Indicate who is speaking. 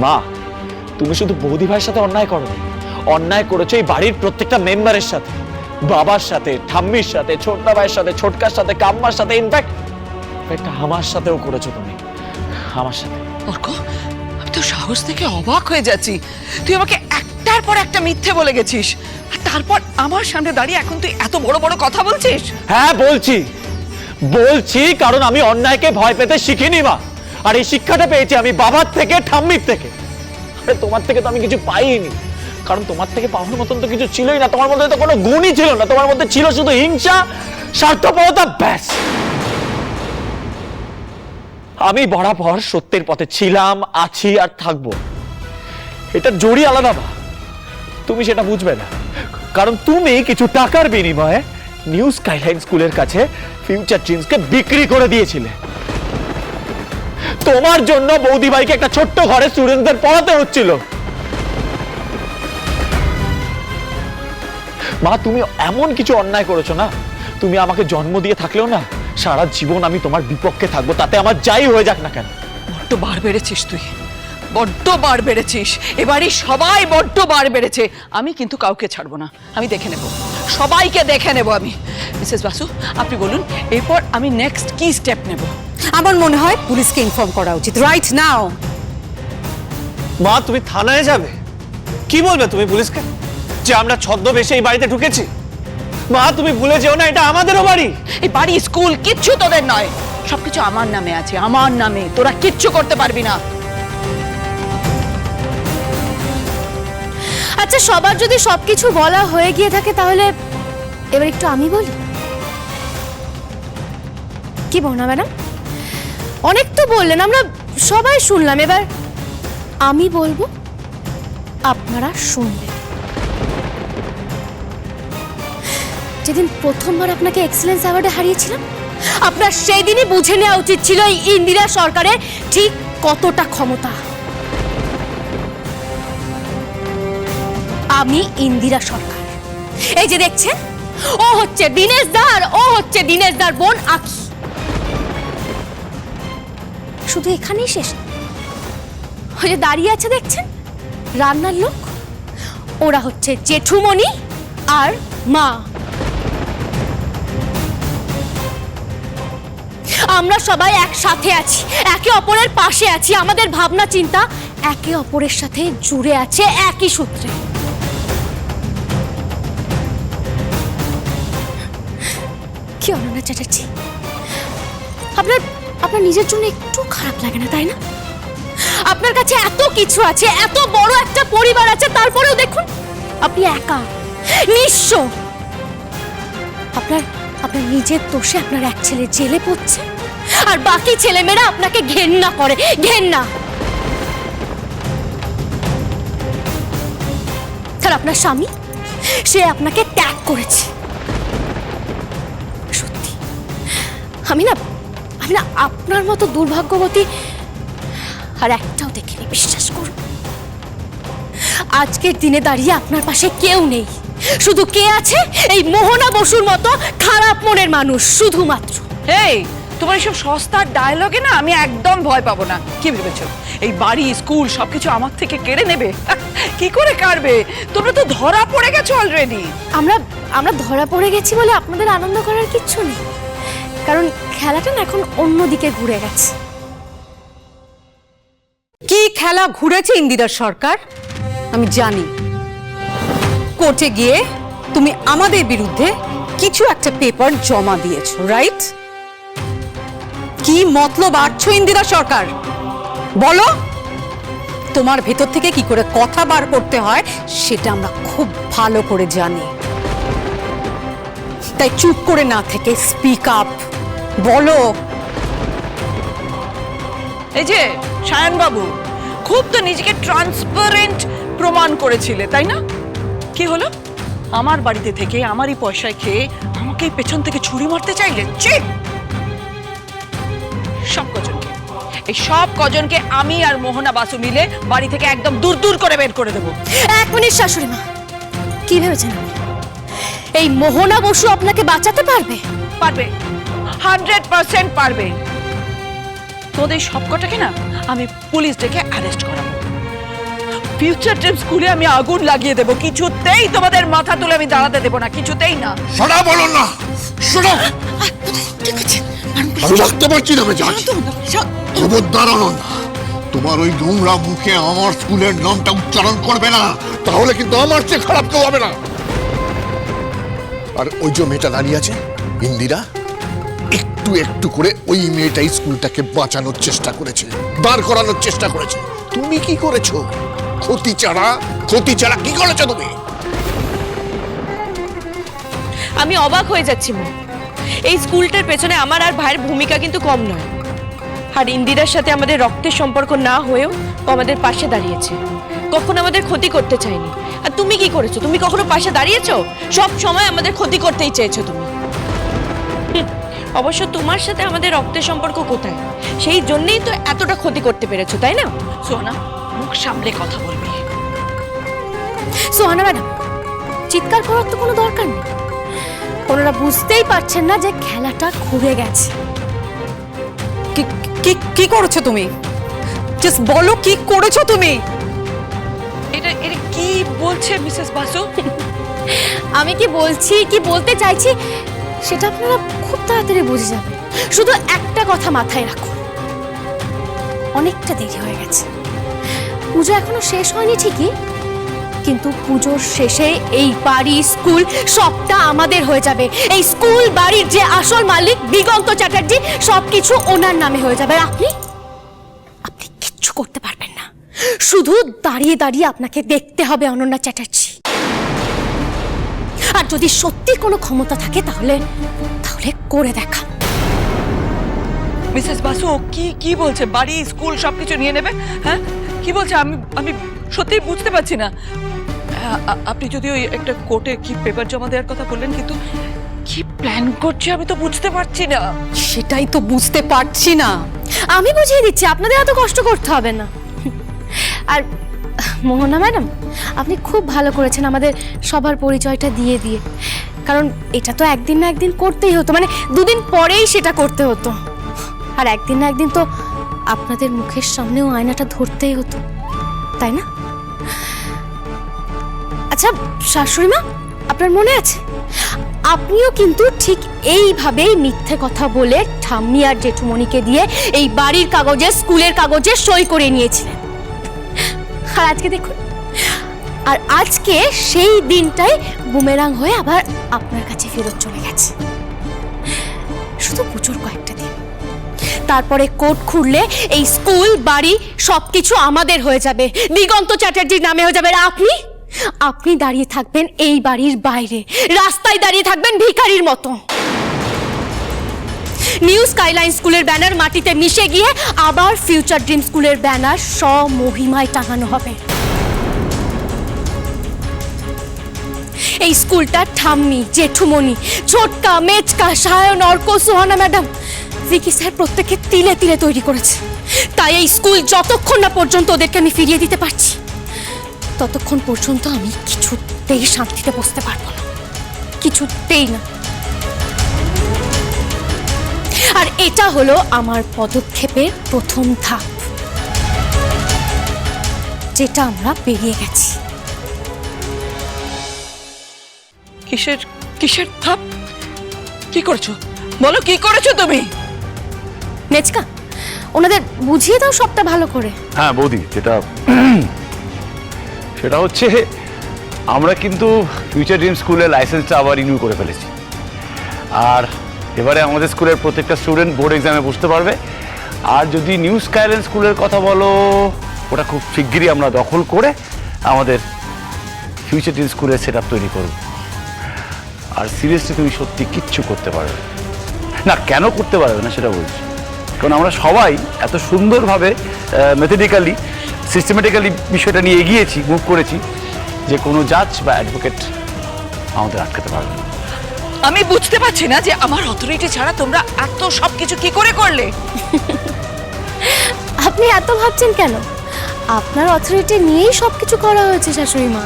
Speaker 1: মা, তুমি শুধু বৌদি ভাইয়ের সাথে অন্যায় করো, অন্যায় করেছো এই বাড়ির প্রত্যেকটা মেম্বারের সাথে, বাবার সাথে, ঠাম্মির সাথে, ছোটনা ভাইয়ের সাথে, ছোটকার সাথে, কাম্মার সাথে, ইনফ্যাক্ট আমার সাথেও করেছো তুমি, আমার সাথে।
Speaker 2: অর্ক, আমি তো সাহস থেকে অবাক হয়ে যাচ্ছি। তুই আমাকে একটার পর একটা মিথ্যে বলে গেছিস, আর তারপর আমার সামনে দাঁড়িয়ে এখন তুই এত বড় বড় কথা বলছিস।
Speaker 1: হ্যাঁ বলছি, কারণ আমি অন্যায়কে ভয় পেতে শিখিনি মা, আর এই শিক্ষাটা পেয়েছি আমি বাবার থেকে, ঠাম্মির থেকে। আরে তোমার থেকে তো আমি কিছু পাইনি, কারণ তোমার থেকে পাওয়ার মতন তো কিছু ছিলই না, তোমার মধ্যে তো কোনো গুণই ছিল না, তোমার মধ্যে ছিল শুধু হিংসা, স্বার্থপরতা, ব্যাস। আমি বরাবর সত্যের পথে ছিলাম, আছি আর থাকবো, এটা জড়ি আলাদা মা, তুমি সেটা বুঝবে না, কারণ তুমি কিছু টাকার বিনিময়ে নিউ স্কাইলাইন স্কুলের কাছে ফিউচার ড্রিমসকে বিক্রি করে দিয়েছিলে। তোমার জন্য বৌদি ভাইকে একটা ছোট্ট ঘরে স্টুডেন্টদের পড়াতে হচ্ছিল। মা, তুমি এমন কিছু অন্যায় করেছো না, তুমি আমাকে জন্ম দিয়ে থাকলেও না সারা জীবন আমি তোমার বিপক্ষে থাকবো, তাতে আমার যাই হয়ে যাক না কেন।
Speaker 2: বড্ড বার বেড়েছিস তুই, বড্ড বার বেড়েছিস, এবারই সবাই বড্ড বার বেড়েছে। আমি কিন্তু কাউকে ছাড়বো না, আমি দেখে নেব, সবাইকে দেখে নেব আমি। মিসেস বাসু, আপনি বলুন এরপর আমি নেক্সট কি স্টেপ নেব?
Speaker 3: আমার মনে হয় পুলিশকে ইনফর্ম করা উচিত রাইট নাও।
Speaker 1: মা, তুমি থানায় যাবে? কি বলবে তুমি পুলিশকে যে আমরা ছদ্মবেশে এই বাড়িতে ঢুকেছি? মা, তুমি ভুলে যেও না এটা আমাদেরও বাড়ি।
Speaker 2: এই বাড়ি, স্কুল কিচ্ছু তোদের নয়, সবকিছু আমার নামে আছে, আমার নামে, তোরা কিচ্ছু করতে পারবি না।
Speaker 4: আচ্ছা, সবার যদি সবকিছু বলা হয়ে গিয়ে থাকে তাহলে এবার একটু আমি বলি, কি বলনা ম্যাডাম? অনেক তো বললেন, আমরা সবাই শুনলাম, এবার আমি বলবো, আপনারা শুনবেন। যেদিন প্রথমবার আপনাকে এক্সেলেন্স অ্যাওয়ার্ডে হারিয়েছিলাম, আপনার সেই দিনই বুঝে নেওয়া উচিত ছিল এই ইন্দিরা সরকারের ঠিক কতটা ক্ষমতা। আমি ইন্দিরা সরকার, এই যে দেখছেন, ও হচ্ছে দীনেশ দার, ও হচ্ছে দীনেশ দার বোন আঁখি। শুধু এখানেই শেষ, ওই যে দাঁড়িয়ে আছে দেখছেন রান্নার লোক, ওরা হচ্ছে জেঠুমণি আর মা। আমরা সবাই একসাথে আছি, একে অপরের পাশে আছি, আমাদের ভাবনা চিন্তা একে অপরের সাথে জুড়ে আছে একই সূত্রে। কি অনন্যা চ্যাটার্জি, আপনার নিজের জন্য একটু খারাপ লাগে না, তাই না? আপনার কাছে এত কিছু আছে, এত বড় একটা পরিবার আছে, তারপরেও দেখুন আপনি একা, নিঃস্ব। আপনার নিজের দোষে আপনার এক ছেলে জেলে পড়ছে, আর বাকি ছেলেমেয়েরা আপনাকে ঘেন্না করে, ঘেন্না। আর আপনার স্বামী, সে আপনাকে ত্যাগ করেছে। সত্যি আমি না আপনার মতো দুর্ভাগ্যবতী আর একটাও দেখিনি, বিশ্বাস করুন। আজকের দিনে দাঁড়িয়ে আপনার পাশে কেউ নেই, শুধু কে আছে, এই মোহনা বসুর মতো খারাপ মনের মানুষ, শুধুমাত্র।
Speaker 2: এই তোমার এইসব সস্তার ডায়লগে না আমি একদম ভয় পাবো না। কি ভেবেছো এই বাড়ি, স্কুল সবকিছু আমার থেকে কেড়ে নেবে? কি করে কাটবে? তোমরা তো ধরা পড়ে গেছো অলরেডি।
Speaker 4: আমরা ধরা পড়ে গেছি বলে আপনাদের আনন্দ করার কিচ্ছু নেই, কারণ খেলাটা না এখন অন্যদিকে ঘুরে গেছে।
Speaker 3: কি খেলা ঘুরেছে ইন্দিরা সরকার আমি জানি। কোর্টে গিয়ে তুমি আমাদের বিরুদ্ধে কিছু একটা পেপার জমা দিয়েছো, রাইট? কি মতলব আছো ইন্দিরা সরকার? বলো, তোমার ভেতর থেকে কি করে কথা বার করতে হয় সেটা আমরা খুব ভালো করে জানি। তাই চুপ করে না থেকে স্পিক আপ, বলো।
Speaker 2: এই যে সায়ন বাবু, খুব তো নিজেকে ট্রান্সপারেন্ট প্রমাণ করেছিলে, তাই না? কি হলো? আমার বাড়িতে থেকে আমারই পয়সায় খেয়ে আমাকে পেছন থেকে ছুরি মারতে চাইলে? সব কজনকে আমি আর মোহনা বাসু মিলে বাড়ি থেকে একদম দূর দূর করে বের করে দেবো।
Speaker 4: এক মিনিট শাশুড়ি মা, কি ভেবেছেন এই মোহনা বসু আপনাকে বাঁচাতে পারবে?
Speaker 2: পারবে, 100% পারবে। তোদের সবকটাকে না আমি পুলিশ ডেকে অ্যারেস্ট করাবো। ফিউচার ড্রিম স্কুলে আমি আগুন লাগিয়ে দেবো, কিছুতেই তোমাদের মাথা তুলে আমি দাঁড়াতে দেবো না, কিছুতেই না।
Speaker 5: শোনা বলো না, শোনো। আমি রাখতে পারছি না মেজাজ। খবরদার আনন্দ, তোমার ওই নোংরা মুখে আমার স্কুলের নামটা উচ্চারণ করবে না, তাহলে কিন্তু আমার চেয়ে খারাপ কেউ হবে না। আর ওই যে মেয়েটা দাঁড়িয়ে আছে ইন্দিরা, একটু একটু করে ওই মেয়েটাই স্কুলটাকে বাঁচানোর চেষ্টা করেছে, দাঁড় করানোর চেষ্টা করেছে। তুমি কি করেছো? ক্ষতি ছাড়া কি করেছো তুমি?
Speaker 6: আমি অবাক হয়ে যাচ্ছি মা, এই স্কুলটার পেছনে আমার আর ভাইয়ের ভূমিকা কিন্তু কম নয়। আর ইন্দিরার সাথে আমাদের রক্তের সম্পর্ক না হয়েও ও আমাদের পাশে দাঁড়িয়েছে, কখনো আমাদের ক্ষতি করতে চায়নি। আর তুমি কি করেছো? তুমি কখনো পাশে দাঁড়িয়েছো? সব সময় আমাদের ক্ষতি করতেই চেয়েছো তুমি। অবশ্য তোমার সাথে আমাদের রক্তের সম্পর্ক কোথায়, সেই জন্যই তো এতটা ক্ষতি করতে পেরেছো, তাই না?
Speaker 2: সোনা, মুখ সামলে কথা বলবি।
Speaker 4: সোহানা ম্যাডাম, চিৎকার করার তো কোনো দরকার নেই। ওনারা বুঝতেই পারছেন না যে খেলাটা ঘুরে গেছে।
Speaker 3: কি করেছো তুমি? জাস্ট বলো কি করেছো তুমি?
Speaker 2: এটা এটা কি বলছে মিসেস বাসু?
Speaker 4: আমি কি বলছি, কি বলতে চাইছি সেটা আপনারা খুব তাড়াতাড়ি বুঝে যাবেন। শুধু একটা কথা মাথায় রাখুন, অনেকটা দেরি হয়ে গেছে। পুজো এখনো শেষ হয়নি ঠিকই, কিন্তু পুজোর শেষে এই বাড়ি স্কুল সবটা আমাদের হয়ে যাবে। এই স্কুল বাড়ির যে আসল মালিক দিগন্ত চ্যাটার্জি, সবকিছু ওনার নামে হয়ে যাবে। আপনি কিচ্ছু করতে পারবেন না, শুধু দাঁড়িয়ে দাঁড়িয়ে আপনাকে দেখতে হবে অনন্যা চ্যাটার্জি। আর যদি সত্যি কোনো ক্ষমতা থাকে তাহলে করে দেখা।
Speaker 2: মিসেস বাসু কি বলছে? বাড়ি স্কুল সবকিছু নিয়ে নেবে? হ্যাঁ, কি বলছে? আমি সত্যি বুঝতে পারছি না। আপনি যদি ওই একটা কোর্টে কি পেপার জমা দেওয়ার কথা বললেন, কিন্তু কি প্ল্যান করছে আমি তো বুঝতে পারছি না।
Speaker 3: সেটাই তো বুঝতে পারছি না।
Speaker 4: আমি বুঝিয়ে দিচ্ছি, আপনাদের এত কষ্ট করতে হবে না। আর মোহনা ম্যাডাম, আপনি খুব ভালো করেছেন আমাদের সবার পরিচয়টা দিয়ে দিয়ে, কারণ এটা তো একদিন না একদিন করতেই হতো, মানে দুদিন পরেই সেটা করতে হতো। আর একদিন না একদিন তো আপনাদের মুখের সামনেও আয়নাটা ধরতেই হতো, তাই না? আচ্ছা শাশুড়ি মা, আপনার মনে আছে আপনিও কিন্তু ঠিক এইভাবেই মিথ্যে কথা বলে ঠাম্মি আর জেঠুমণিকে দিয়ে এই বাড়ির কাগজে, স্কুলের কাগজে সই করে নিয়েছিলেন। আর আজকে দেখুন, আর আজকে সেই দিনটাই বুমেরাং হয়ে আবার আপনার কাছে ফেরত চলে গেছে। শুধু পুজোর কয়েকটা দিন, তারপরে কোর্ট খুললে এই স্কুল বাড়ি সবকিছু আমাদের হয়ে যাবে, দিগন্ত চ্যাটার্জির নামে হয়ে যাবে। আর আপনি দাঁড়িয়ে থাকবেন এই বাড়ির বাইরে, রাস্তায় দাঁড়িয়ে থাকবেন ভিখারির মতো। নিউ স্কাইলাইন স্কুলের ব্যানার মাটিতে মিশে গিয়ে আবার ফিউচার ড্রিম স্কুলের ব্যানার স্বমহিমায় টাঙানো হবে। এই স্কুলটা ঠাম্মি, জেঠুমণি, ছোটকা, মেচকা, সায়ন, অর্ক, সোহানা ম্যাডাম, ভিকি স্যার প্রত্যেকে তিলে তিলে তৈরি করেছে। তাই এই স্কুল যতক্ষণ না পর্যন্ত ওদেরকে আমি ফিরিয়ে দিতে পারছি, ততক্ষণ পর্যন্ত আমি কিছুতেই শান্তিতে বসতে পারবো না, কিছুতেই না। আর এটা হলো আমার পদক্ষেপের প্রথম ধাপ, যেটা আমরা পেরিয়ে গেছি।
Speaker 2: কিসের ধাপ? কি করছো বলো, কি করেছো তুমি?
Speaker 4: নেচকা, ওনাদের বুঝিয়ে দাও সবটা ভালো করে।
Speaker 7: হ্যাঁ বৌদি, সেটা হচ্ছে আমরা কিন্তু ফিউচার ড্রিম স্কুলের লাইসেন্সটা আবার রিনিউ করে ফেলেছি। আর এবারে আমাদের স্কুলের প্রত্যেকটা স্টুডেন্ট বোর্ড এক্সামে বসতে পারবে। আর যদি নিউ স্কাইলাইন স্কুলের কথা বলো, ওটা খুব শিগগিরই আমরা দখল করে আমাদের ফিউচার ড্রিম স্কুলের সেট আপ তৈরি করব। আর সিরিয়াসলি তুমি সত্যি কিচ্ছু করতে পারবে না। কেন করতে পারবে না সেটা বলছি, কারণ আমরা সবাই এত সুন্দরভাবে মেথডিক্যালি, সিস্টেমেটিক্যালি বিষয়টা নিয়ে এগিয়েছি, মুভ করেছি, যে কোনো জাজ বা অ্যাডভোকেট আমাদের আটকাতে পারবে না।
Speaker 2: আমি বুঝতে পারছি না যে আমার অথরিটি ছাড়া তোমরা এত সবকিছু কি করে করলে।
Speaker 4: আপনি এত ভাবছেন কেন? আপনার অথরিটি নিয়েই সবকিছু করা হয়েছে শাশুড়ি মা।